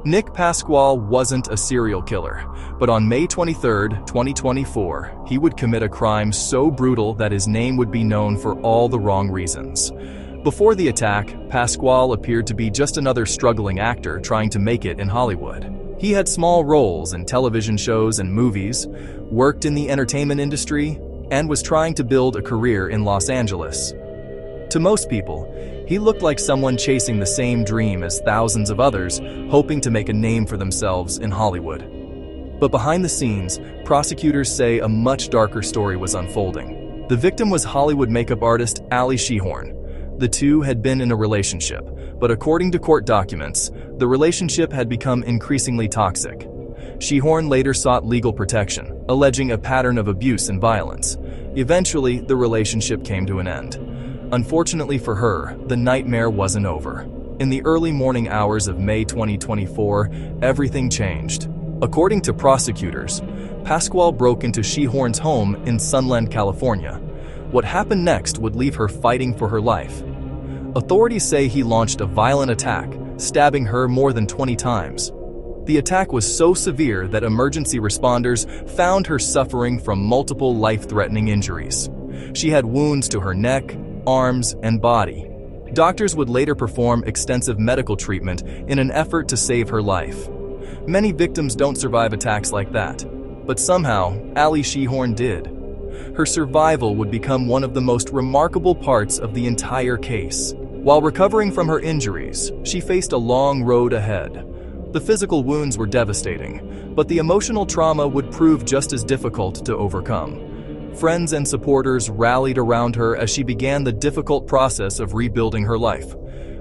Nick Pasqual wasn't a serial killer, but on May 23, 2024, he would commit a crime so brutal that his name would be known for all the wrong reasons. Before the attack, Pasqual appeared to be just another struggling actor trying to make it in Hollywood. He had small roles in television shows and movies, worked in the entertainment industry, and was trying to build a career in Los Angeles. To most people, he looked like someone chasing the same dream as thousands of others, hoping to make a name for themselves in Hollywood. But behind the scenes, prosecutors say a much darker story was unfolding. The victim was Hollywood makeup artist Ali Sheehorn. The two had been in a relationship, but according to court documents, the relationship had become increasingly toxic. Sheehorn later sought legal protection, alleging a pattern of abuse and violence. Eventually, the relationship came to an end. Unfortunately for her, the nightmare wasn't over. In the early morning hours of May 2024, everything changed. According to prosecutors, Pasqual broke into Sheehorn's home in Sunland, California. What happened next would leave her fighting for her life. Authorities say he launched a violent attack, stabbing her more than 20 times. The attack was so severe that emergency responders found her suffering from multiple life-threatening injuries. She had wounds to her neck, arms, and body. Doctors would later perform extensive medical treatment in an effort to save her life. Many victims don't survive attacks like that, but somehow, Ali Sheehorn did. Her survival would become one of the most remarkable parts of the entire case. While recovering from her injuries, she faced a long road ahead. The physical wounds were devastating, but the emotional trauma would prove just as difficult to overcome. Friends and supporters rallied around her as she began the difficult process of rebuilding her life.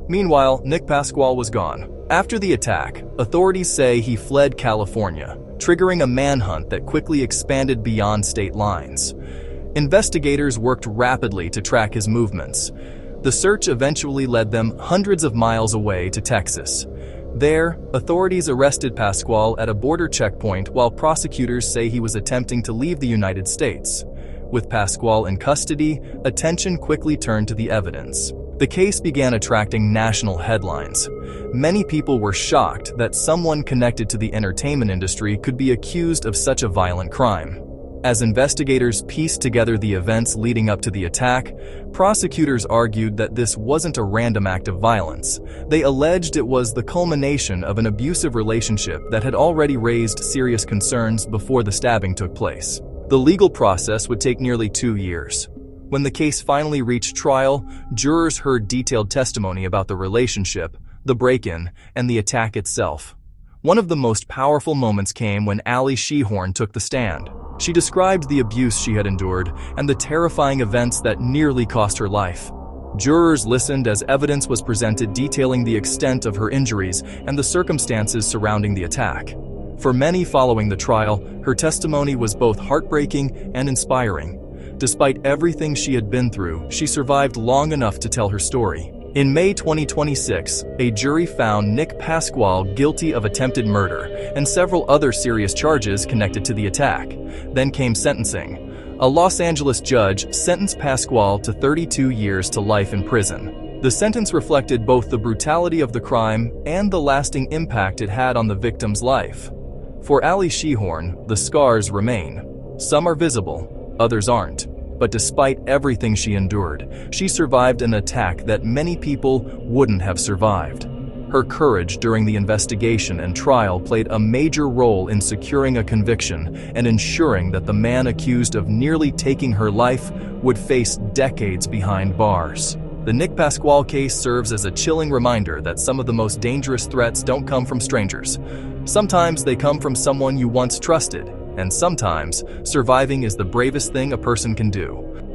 Meanwhile, Nick Pasqual was gone. After the attack, authorities say he fled California, triggering a manhunt that quickly expanded beyond state lines. Investigators worked rapidly to track his movements. The search eventually led them hundreds of miles away to Texas. There, authorities arrested Pasqual at a border checkpoint while prosecutors say he was attempting to leave the United States. With Pasqual in custody, attention quickly turned to the evidence. The case began attracting national headlines. Many people were shocked that someone connected to the entertainment industry could be accused of such a violent crime. As investigators pieced together the events leading up to the attack, prosecutors argued that this wasn't a random act of violence. They alleged it was the culmination of an abusive relationship that had already raised serious concerns before the stabbing took place. The legal process would take nearly 2 years. When the case finally reached trial, jurors heard detailed testimony about the relationship, the break-in, and the attack itself. One of the most powerful moments came when Ali Sheehorn took the stand. She described the abuse she had endured and the terrifying events that nearly cost her life. Jurors listened as evidence was presented detailing the extent of her injuries and the circumstances surrounding the attack. For many following the trial, her testimony was both heartbreaking and inspiring. Despite everything she had been through, she survived long enough to tell her story. In May 2026, a jury found Nick Pasqual guilty of attempted murder and several other serious charges connected to the attack. Then came sentencing. A Los Angeles judge sentenced Pasqual to 32 years to life in prison. The sentence reflected both the brutality of the crime and the lasting impact it had on the victim's life. For Ali Sheehorn, the scars remain. Some are visible, others aren't. But despite everything she endured, she survived an attack that many people wouldn't have survived. Her courage during the investigation and trial played a major role in securing a conviction and ensuring that the man accused of nearly taking her life would face decades behind bars. The Nick Pasqual case serves as a chilling reminder that some of the most dangerous threats don't come from strangers. Sometimes they come from someone you once trusted, and sometimes surviving is the bravest thing a person can do.